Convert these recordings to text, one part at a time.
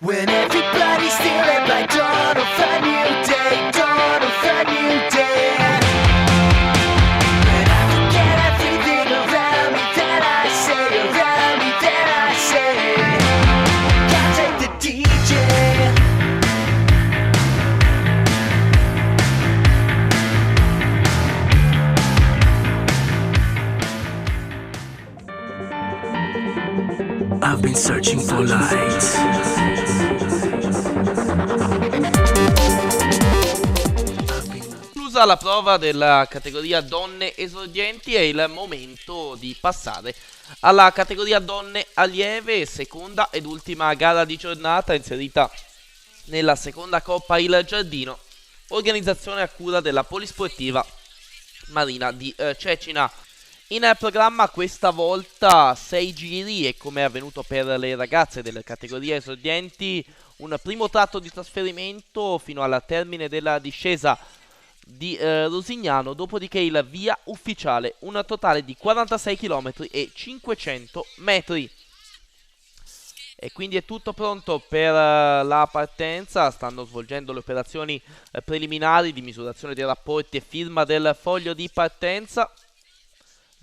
When everybody's stealing by dawn of a new day, dawn of a new day. When I forget everything around me that I say, around me that I say. Can't take the DJ. I've been searching for light. Conclusa la prova della categoria donne esordienti, è il momento di passare alla categoria donne allieve, seconda ed ultima gara di giornata inserita nella seconda Coppa Il Giardino, organizzazione a cura della Polisportiva Marina di Cecina. In programma questa volta 6 giri e, come è avvenuto per le ragazze della categoria esordienti, un primo tratto di trasferimento fino al termine della discesa di Rosignano, dopodiché il via ufficiale, un totale di 46 km e 500 metri. E quindi è tutto pronto per la partenza. Stanno svolgendo le operazioni preliminari di misurazione dei rapporti e firma del foglio di partenza.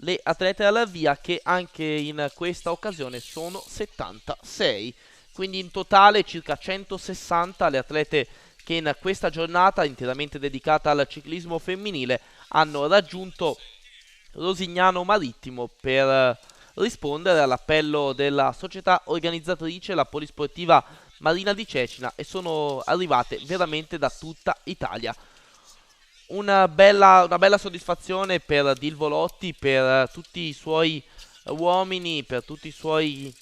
Le atlete alla via, che anche in questa occasione sono 76, quindi in totale circa 160 le atlete che in questa giornata interamente dedicata al ciclismo femminile hanno raggiunto Rosignano Marittimo per rispondere all'appello della società organizzatrice, la Polisportiva Marina di Cecina, e sono arrivate veramente da tutta Italia. Una bella soddisfazione per Dilvo Lotti, per tutti i suoi uomini, per tutti i suoi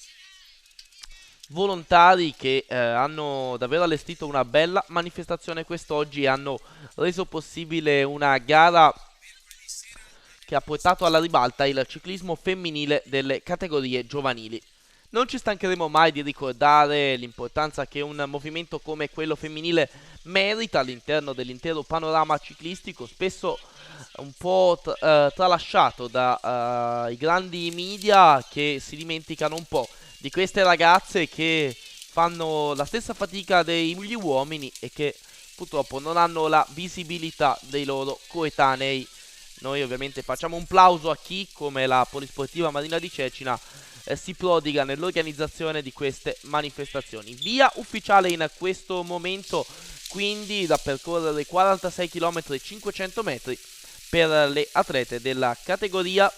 volontari che hanno davvero allestito una bella manifestazione quest'oggi e hanno reso possibile una gara che ha portato alla ribalta il ciclismo femminile delle categorie giovanili. Non ci stancheremo mai di ricordare l'importanza che un movimento come quello femminile merita all'interno dell'intero panorama ciclistico, spesso un po' tralasciato dai grandi media, che si dimenticano un po' di queste ragazze che fanno la stessa fatica degli uomini e che purtroppo non hanno la visibilità dei loro coetanei. Noi ovviamente facciamo un plauso a chi, come la Polisportiva Marina di Cecina, si prodiga nell'organizzazione di queste manifestazioni. Via ufficiale in questo momento, quindi, da percorrere 46 km e 500 metri per le atlete della categoria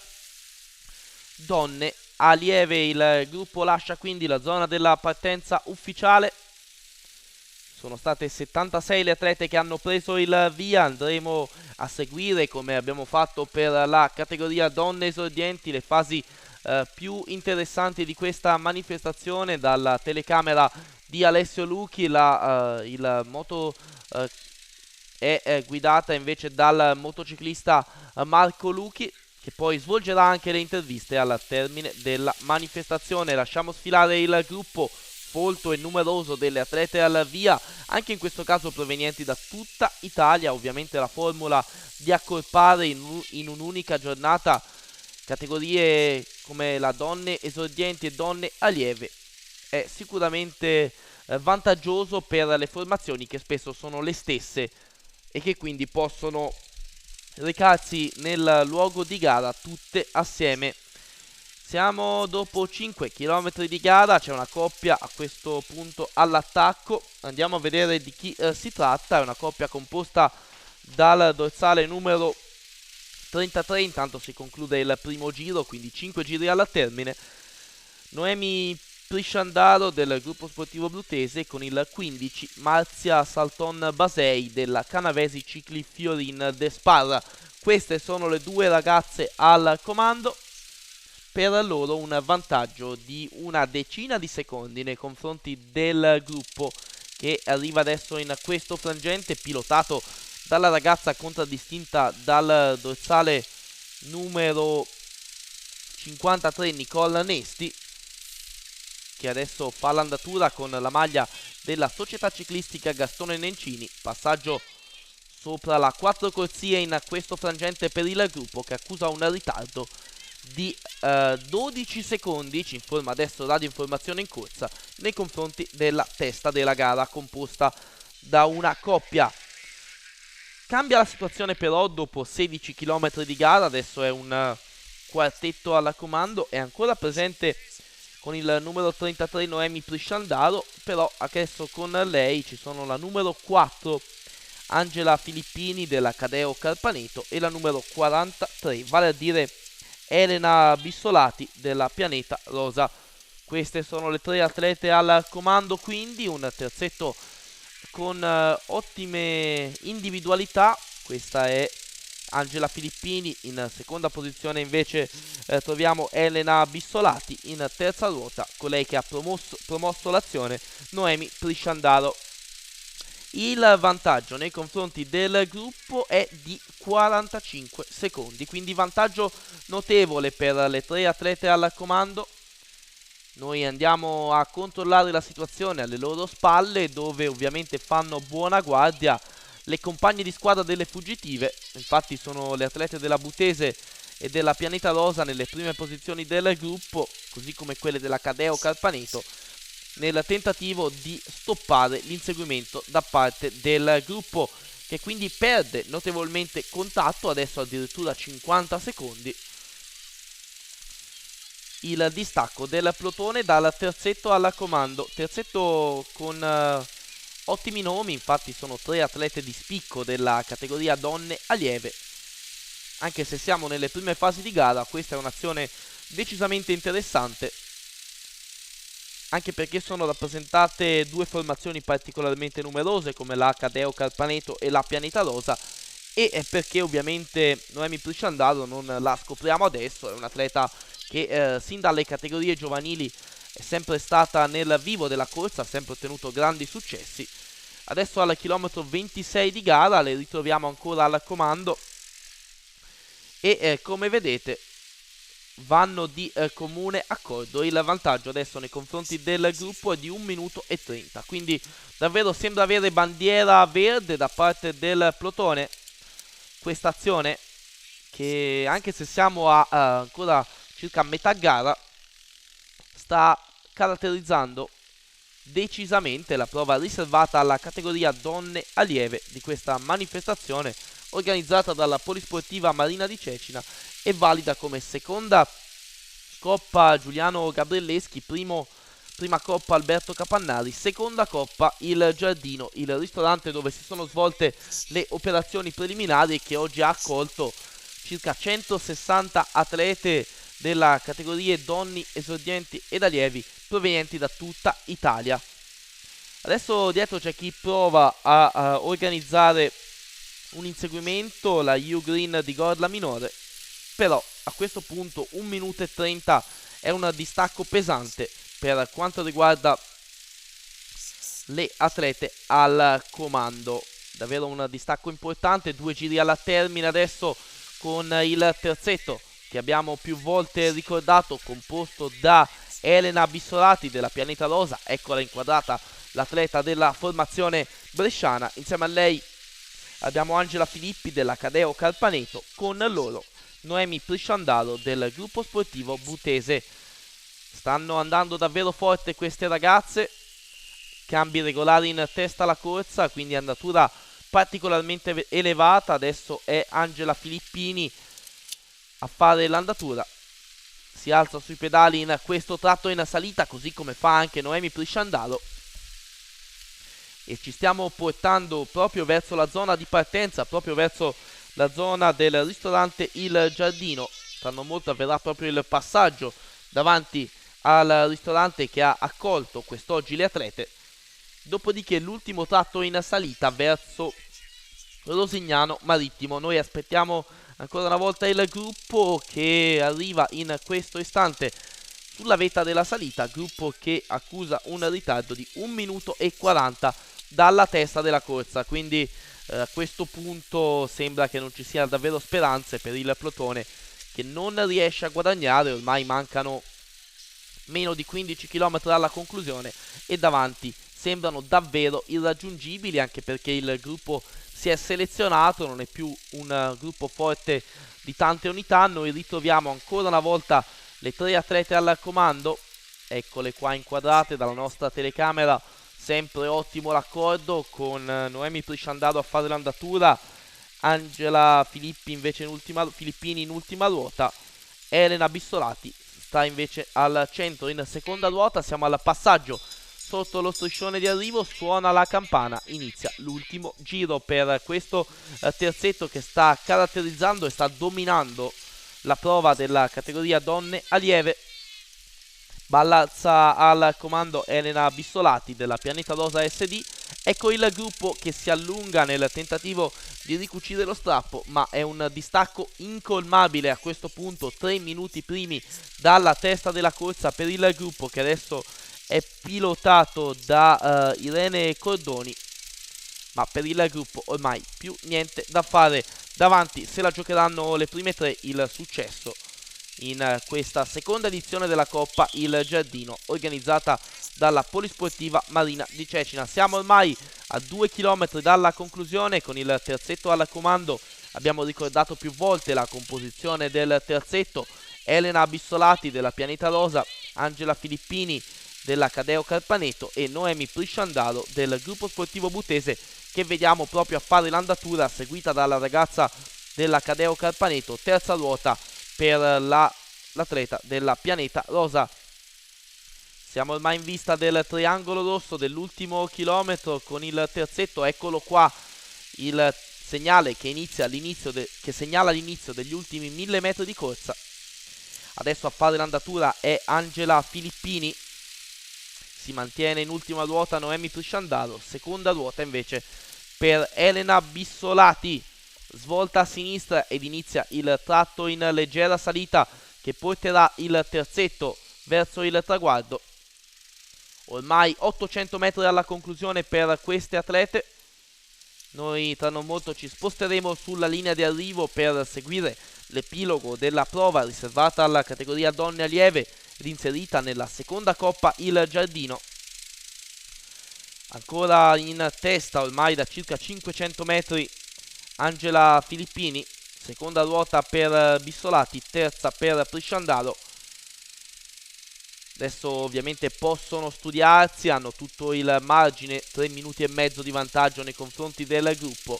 donne allieve. Il gruppo lascia quindi la zona della partenza ufficiale. Sono state 76 le atlete che hanno preso il via. Andremo a seguire, come abbiamo fatto per la categoria donne esordienti, le fasi più interessanti di questa manifestazione dalla telecamera di Alessio Lucchi. Il moto è guidata invece dal motociclista Marco Lucchi, che poi svolgerà anche le interviste al termine della manifestazione. Lasciamo sfilare il gruppo folto e numeroso delle atlete al via, anche in questo caso provenienti da tutta Italia. Ovviamente la formula di accorpare in un'unica giornata categorie come la donne esordienti e donne allieve è sicuramente vantaggioso per le formazioni, che spesso sono le stesse e che quindi possono recarsi nel luogo di gara tutte assieme. Siamo dopo 5 km di gara, c'è una coppia a questo punto all'attacco. Andiamo a vedere di chi si tratta. È una coppia composta dal dorsale numero 33, intanto si conclude il primo giro, quindi 5 giri alla termine. Noemi Prisciandaro del gruppo sportivo Brutese con il 15, Marzia Salton Basei della Canavesi Cicli Fiorin de Sparra. Queste sono le due ragazze al comando. Per loro un vantaggio di una decina di secondi nei confronti del gruppo che arriva adesso in questo frangente, pilotato dalla ragazza contraddistinta dal dorsale numero 53 Nicole Nesti, che adesso fa l'andatura con la maglia della società ciclistica Gastone Nencini. Passaggio sopra la 4 corsie in questo frangente per il gruppo, che accusa un ritardo di 12 secondi, ci informa adesso Radio Informazione in Corsa, nei confronti della testa della gara composta da una coppia. Cambia la situazione però dopo 16 km di gara, adesso è un quartetto alla comando, è ancora presente con il numero 33 Noemi Prisciandaro, però adesso con lei ci sono la numero 4 Angela Filippini della Cadeo Carpaneto e la numero 43, vale a dire Elena Bissolati della Pianeta Rosa. Queste sono le tre atlete al comando, quindi un terzetto con ottime individualità. Questa è Angela Filippini, in seconda posizione invece troviamo Elena Bissolati, in terza ruota colei che ha promosso l'azione Noemi Prisciandaro. Il vantaggio nei confronti del gruppo è di 45 secondi, quindi vantaggio notevole per le tre atlete al comando. Noi andiamo a controllare la situazione alle loro spalle, dove ovviamente fanno buona guardia le compagne di squadra delle fuggitive. Infatti sono le atlete della Butese e della Pianeta Rosa nelle prime posizioni del gruppo, così come quelle della Cadeo Carpaneto, nel tentativo di stoppare l'inseguimento da parte del gruppo, che quindi perde notevolmente contatto, adesso addirittura 50 secondi. Il distacco del plotone dal terzetto al comando, terzetto con ottimi nomi, infatti sono tre atlete di spicco della categoria donne allieve. Anche se siamo nelle prime fasi di gara, questa è un'azione decisamente interessante, anche perché sono rappresentate due formazioni particolarmente numerose come la Cadeo Carpaneto e la Pianeta Rosa, e perché ovviamente Noemi Prisciandaro non la scopriamo adesso, è un atleta che sin dalle categorie giovanili è sempre stata nel vivo della corsa, ha sempre ottenuto grandi successi. Adesso al chilometro 26 di gara le ritroviamo ancora al comando e come vedete vanno di comune accordo. Il vantaggio adesso nei confronti del gruppo è di 1 minuto e 30, quindi davvero sembra avere bandiera verde da parte del plotone questa azione, che anche se siamo a ancora circa metà gara sta caratterizzando decisamente la prova riservata alla categoria donne allieve di questa manifestazione organizzata dalla Polisportiva Marina di Cecina e valida come seconda Coppa Giuliano Gabrielleschi, prima Coppa Alberto Capannari, seconda Coppa Il Giardino, il ristorante dove si sono svolte le operazioni preliminari e che oggi ha accolto circa 160 atlete della categorie donne esordienti ed allievi provenienti da tutta Italia. Adesso dietro c'è chi prova a organizzare un inseguimento, la U Green di Gorla Minore, però a questo punto 1 minuto e 30 è un distacco pesante per quanto riguarda le atlete al comando, davvero un distacco importante. 2 giri alla termine adesso con il terzetto che abbiamo più volte ricordato, composto da Elena Bissolati della Pianeta Rosa, eccola inquadrata l'atleta della formazione bresciana. Insieme a lei abbiamo Angela Filippi della Cadeo Carpaneto, con loro Noemi Prisciandaro del gruppo sportivo Butese. Stanno andando davvero forte queste ragazze, cambi regolari in testa alla corsa, quindi andatura particolarmente elevata. Adesso è Angela Filippini a fare l'andatura, si alza sui pedali in questo tratto in salita, così come fa anche Noemi Prisciandaro, e ci stiamo portando proprio verso la zona di partenza, proprio verso la zona del ristorante Il Giardino. Tra non molto avverrà proprio il passaggio davanti al ristorante che ha accolto quest'oggi le atlete, dopodiché l'ultimo tratto in salita verso Rosignano Marittimo. Noi aspettiamo ancora una volta il gruppo che arriva in questo istante sulla vetta della salita, gruppo che accusa un ritardo di 1 minuto e 40 dalla testa della corsa, quindi a questo punto sembra che non ci siano davvero speranze per il plotone, che non riesce a guadagnare. Ormai mancano meno di 15 km alla conclusione e davanti sembrano davvero irraggiungibili, anche perché il gruppo si è selezionato, non è più un gruppo forte di tante unità. Noi ritroviamo ancora una volta le 3 atlete al comando, eccole qua inquadrate dalla nostra telecamera, sempre ottimo l'accordo con Noemi Prisciandaro a fare l'andatura, Angela Filippini in ultima ruota, Elena Bissolati sta invece al centro in seconda ruota. Siamo al passaggio sotto lo striscione di arrivo, suona la campana, inizia l'ultimo giro per questo terzetto che sta caratterizzando e sta dominando la prova della categoria donne allieve. Ballarza al comando Elena Bissolati della Pianeta Rosa SD. Ecco il gruppo che si allunga nel tentativo di ricucire lo strappo, ma è un distacco incolmabile a questo punto, 3 minuti primi dalla testa della corsa per il gruppo che adesso è pilotato da Irene Cordoni, ma per il gruppo ormai più niente da fare. Davanti se la giocheranno le prime 3, il successo in questa seconda edizione della Coppa Il Giardino, organizzata dalla Polisportiva Marina di Cecina. Siamo ormai a 2 km dalla conclusione con il terzetto al comando. Abbiamo ricordato più volte la composizione del terzetto: Elena Bissolati della Pianeta Rosa, Angela Filippini della Cadeo Carpaneto e Noemi Prisciandaro del gruppo sportivo Butese, che vediamo proprio a fare l'andatura, seguita dalla ragazza della Cadeo Carpaneto. Terza ruota per l'atleta della Pianeta Rosa. Siamo ormai in vista del triangolo rosso dell'ultimo chilometro con il terzetto. Eccolo qua il segnale che segnala l'inizio degli ultimi 1000 metri di corsa. Adesso a fare l'andatura è Angela Filippini. Si mantiene in ultima ruota Noemi Prisciandaro. Seconda ruota invece per Elena Bissolati. Svolta a sinistra ed inizia il tratto in leggera salita che porterà il terzetto verso il traguardo. Ormai 800 metri alla conclusione per queste atlete. Noi tra non molto ci sposteremo sulla linea di arrivo per seguire l'epilogo della prova riservata alla categoria donne allieve ed inserita nella seconda Coppa Il Giardino. Ancora in testa ormai da circa 500 metri Angela Filippini, seconda ruota per Bissolati, terza per Prisciandaro. Adesso ovviamente possono studiarsi, hanno tutto il margine, 3 minuti e mezzo di vantaggio nei confronti del gruppo,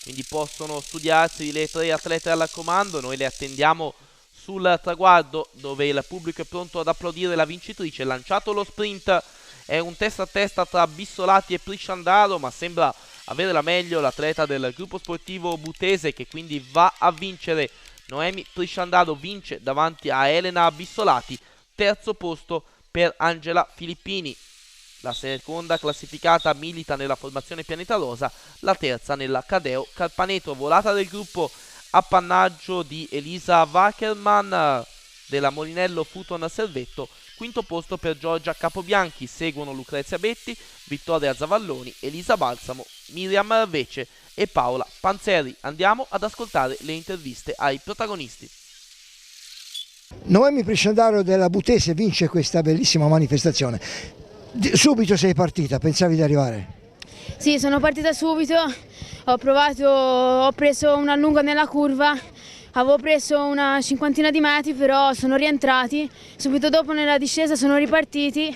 quindi possono studiarsi le 3 atlete al comando. Noi le attendiamo sul traguardo dove il pubblico è pronto ad applaudire la vincitrice. Lanciato lo sprint, è un testa a testa tra Bissolati e Prisciandaro, ma sembra avere la meglio l'atleta del gruppo sportivo Butese, che quindi va a vincere. Noemi Prisciandaro vince davanti a Elena Bissolati. Terzo posto per Angela Filippini. La seconda classificata milita nella formazione Pianeta Rosa, la terza nella Cadeo Carpaneto. Volata del gruppo appannaggio di Elisa Wackerman della Molinello Futon Servetto. Quinto posto per Giorgia Capobianchi. Seguono Lucrezia Betti, Vittoria Zavalloni, Elisa Balsamo, Miriam Vece e Paola Panzeri. Andiamo ad ascoltare le interviste ai protagonisti. Noemi Prisciandaro della Butese vince questa bellissima manifestazione. Subito sei partita, pensavi di arrivare? Sì, sono partita subito, ho preso un allungo nella curva, avevo preso una cinquantina di metri, però sono rientrati, subito dopo nella discesa sono ripartiti,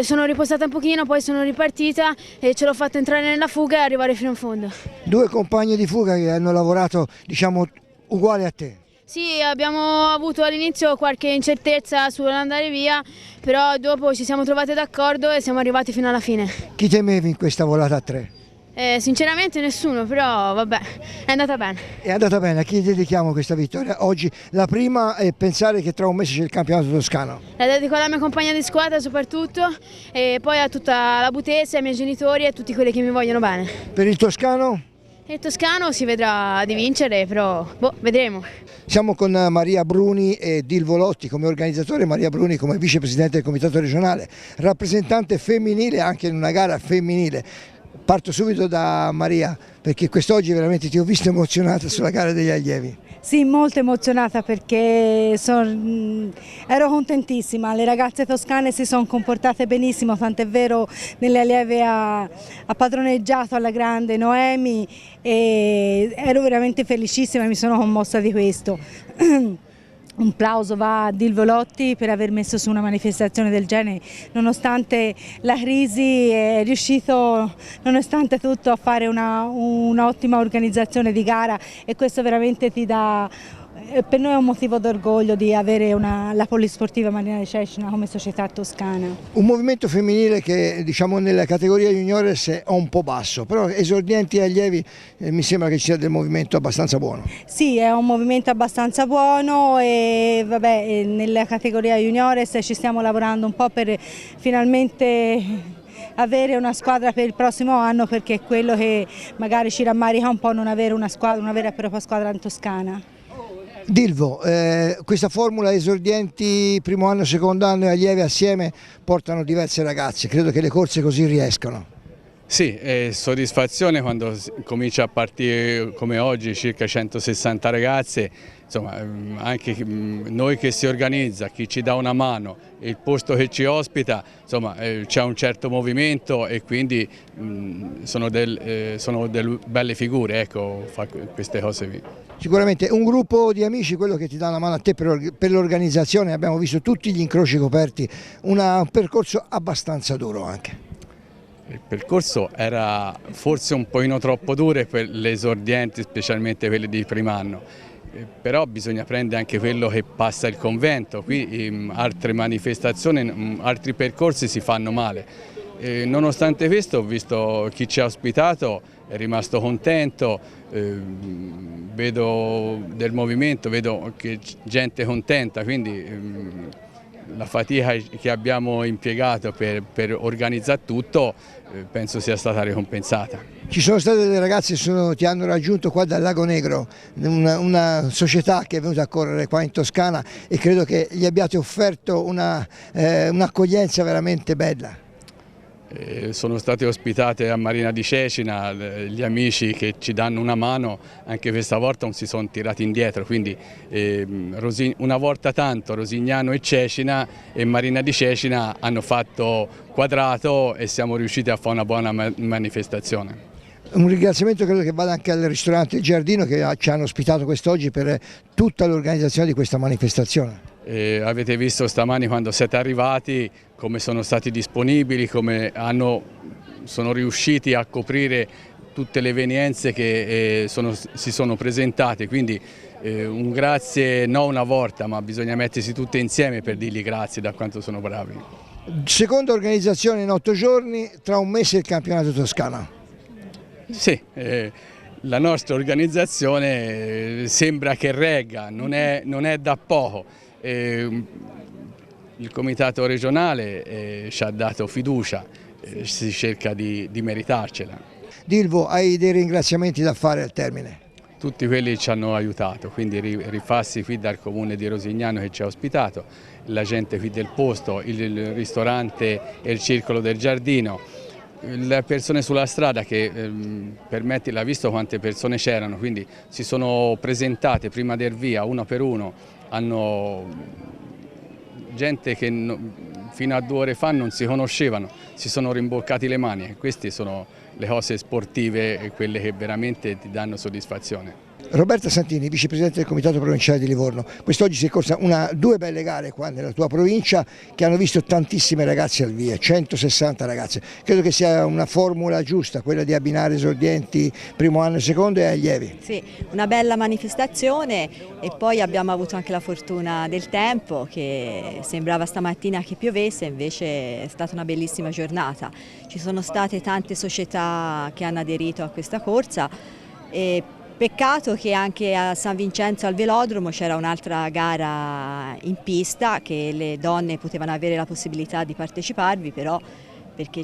sono riposata un pochino, poi sono ripartita e ce l'ho fatta entrare nella fuga e arrivare fino in fondo. Due compagne di fuga che hanno lavorato, diciamo, uguali a te. Sì, abbiamo avuto all'inizio qualche incertezza sull'andare via, però dopo ci siamo trovate d'accordo e siamo arrivati fino alla fine. Chi temevi in questa volata a 3? Sinceramente nessuno, però vabbè, è andata bene. È andata bene, a chi dedichiamo questa vittoria? Oggi la prima è pensare che tra un mese c'è il campionato toscano. La dedico alla mia compagna di squadra soprattutto e poi a tutta la Butese, ai miei genitori e a tutti quelli che mi vogliono bene. Per il toscano? Il toscano si vedrà di vincere, però vedremo. Siamo con Maria Bruni e Dil Volotti come organizzatore, Maria Bruni come vicepresidente del comitato regionale, rappresentante femminile anche in una gara femminile. Parto subito da Maria, perché quest'oggi veramente ti ho visto emozionata sulla gara degli allievi. Sì, molto emozionata perché ero contentissima, le ragazze toscane si sono comportate benissimo, tant'è vero nelle allieve ha padroneggiato alla grande Noemi e ero veramente felicissima e mi sono commossa di questo. Un plauso va a Dilvo Lotti per aver messo su una manifestazione del genere, nonostante la crisi è riuscito, nonostante tutto, a fare un'ottima organizzazione di gara e questo veramente ti dà, per noi è un motivo d'orgoglio di avere la Polisportiva Marina di Cecina come società toscana. Un movimento femminile che diciamo nella categoria juniores è un po' basso, però esordienti e allievi mi sembra che ci sia del movimento abbastanza buono. Sì, è un movimento abbastanza buono e vabbè, nella categoria juniores ci stiamo lavorando un po' per finalmente avere una squadra per il prossimo anno, perché è quello che magari ci rammarica un po' non avere una vera e propria squadra in Toscana. Dilvo, questa formula esordienti primo anno, secondo anno e allievi assieme portano diverse ragazze, credo che le corse così riescano. Sì, è soddisfazione quando comincia a partire come oggi circa 160 ragazze, insomma anche noi che si organizza, chi ci dà una mano, il posto che ci ospita, insomma c'è un certo movimento e quindi sono delle belle figure, ecco, fa queste cose qui. Sicuramente un gruppo di amici, quello che ti dà una mano a te per l'organizzazione, abbiamo visto tutti gli incroci coperti, un percorso abbastanza duro anche. Il percorso era forse un pochino troppo duro per le esordienti, specialmente quelle di primo anno, però bisogna prendere anche quello che passa il convento, qui altre manifestazioni, altri percorsi si fanno male. Nonostante questo ho visto chi ci ha ospitato, è rimasto contento, vedo del movimento, vedo che gente contenta, quindi la fatica che abbiamo impiegato per organizzare tutto penso sia stata ricompensata. Ci sono state delle ragazze che ti hanno raggiunto qua dal Lago Negro, una società che è venuta a correre qua in Toscana e credo che gli abbiate offerto un'accoglienza veramente bella. Sono state ospitate a Marina di Cecina, gli amici che ci danno una mano anche questa volta non si sono tirati indietro, quindi una volta tanto Rosignano e Cecina e Marina di Cecina hanno fatto quadrato e siamo riusciti a fare una buona manifestazione. Un ringraziamento credo che vada anche al ristorante Il Giardino che ci hanno ospitato quest'oggi per tutta l'organizzazione di questa manifestazione. Avete visto stamani quando siete arrivati come sono stati disponibili, come sono riusciti a coprire tutte le evenienze che si sono presentate, quindi un grazie non una volta, ma bisogna mettersi tutti insieme per dirgli grazie da quanto sono bravi. Seconda organizzazione in 8 giorni, tra un mese il campionato toscano. Sì, la nostra organizzazione sembra che regga, non è da poco. Il comitato regionale ci ha dato fiducia, si cerca di meritarcela. Dilvo, hai dei ringraziamenti da fare al termine? Tutti quelli ci hanno aiutato, quindi Rifassi qui dal comune di Rosignano che ci ha ospitato, la gente qui del posto, il ristorante e il circolo del giardino, le persone sulla strada che l'ha visto quante persone c'erano, quindi si sono presentate prima del via uno per uno. Hanno gente che fino a 2 ore fa non si conoscevano, si sono rimboccati le mani e queste sono le cose sportive e quelle che veramente ti danno soddisfazione. Roberta Santini, vicepresidente del Comitato Provinciale di Livorno, quest'oggi si è corsa 2 belle gare qua nella tua provincia che hanno visto tantissime ragazze al via, 160 ragazze. Credo che sia una formula giusta quella di abbinare esordienti primo anno e secondo e allievi. Sì, una bella manifestazione e poi abbiamo avuto anche la fortuna del tempo che sembrava stamattina che piovesse, invece è stata una bellissima giornata. Ci sono state tante società che hanno aderito a questa corsa e peccato che anche a San Vincenzo al velodromo c'era un'altra gara in pista che le donne potevano avere la possibilità di parteciparvi, però perché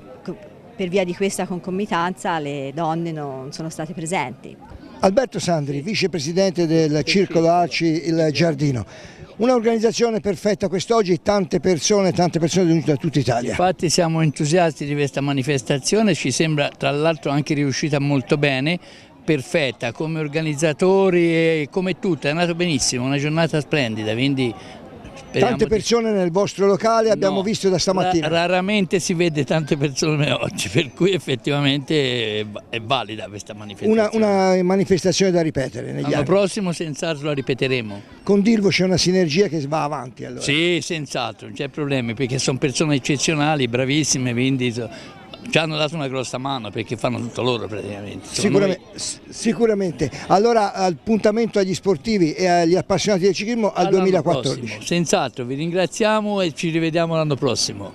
per via di questa concomitanza le donne non sono state presenti. Alberto Sandri, vicepresidente del Circolo Alci Il Giardino. Un'organizzazione perfetta quest'oggi, tante persone venute da tutta Italia. Infatti siamo entusiasti di questa manifestazione, ci sembra tra l'altro anche riuscita molto bene, perfetta come organizzatori e come tutto, è andato benissimo, una giornata splendida, quindi Tante persone nel vostro locale abbiamo No, visto da stamattina. Raramente si vede tante persone oggi, per cui effettivamente è valida questa manifestazione. Una manifestazione da ripetere negli L'anno anni. prossimo senz'altro la ripeteremo. Con Dilvo c'è una sinergia che va avanti allora. Sì, senz'altro, non c'è problemi perché sono persone eccezionali, bravissime, quindi ci hanno dato una grossa mano perché fanno tutto loro praticamente. Sicuramente. Allora appuntamento agli sportivi e agli appassionati del ciclismo al 2014. Prossimo. Senz'altro, vi ringraziamo e ci rivediamo l'anno prossimo.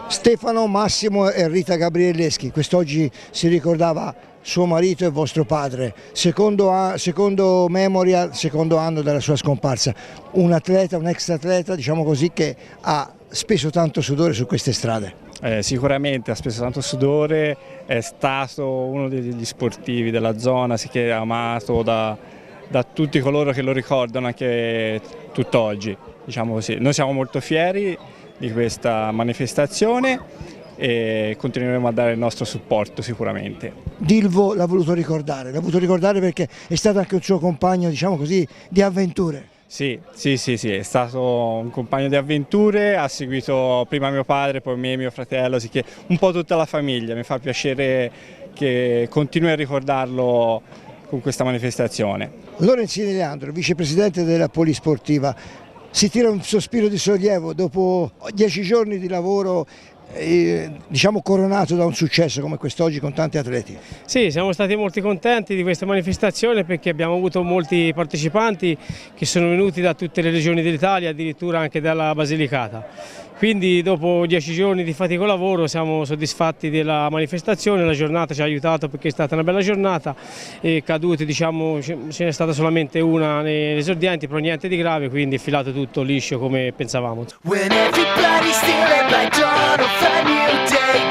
Stefano, Massimo e Rita Gabrielleschi, quest'oggi si ricordava suo marito e vostro padre, secondo Memorial, secondo anno dalla sua scomparsa, un atleta, un ex atleta, diciamo così, che ha speso tanto sudore su queste strade. Sicuramente ha speso tanto sudore, è stato uno degli sportivi della zona, sì, che è amato da tutti coloro che lo ricordano anche tutt'oggi, diciamo così. Noi siamo molto fieri di questa manifestazione e continueremo a dare il nostro supporto sicuramente. Dilvo l'ha voluto ricordare perché è stato anche un suo compagno, diciamo così, di avventure. Sì, è stato un compagno di avventure, ha seguito prima mio padre, poi me e mio fratello, sì, che un po' tutta la famiglia, mi fa piacere che continui a ricordarlo con questa manifestazione. Lorenzini Leandro, vicepresidente della Polisportiva, si tira un sospiro di sollievo dopo 10 giorni di lavoro, diciamo coronato da un successo come quest'oggi con tanti atleti. Sì, siamo stati molto contenti di questa manifestazione perché abbiamo avuto molti partecipanti che sono venuti da tutte le regioni dell'Italia, addirittura anche dalla Basilicata. Quindi dopo 10 giorni di fatico lavoro siamo soddisfatti della manifestazione, la giornata ci ha aiutato perché è stata una bella giornata e cadute, diciamo, ce n'è stata solamente una negli esordienti, però niente di grave, quindi è filato tutto liscio come pensavamo. When everybody's stealing by dawn of a new day,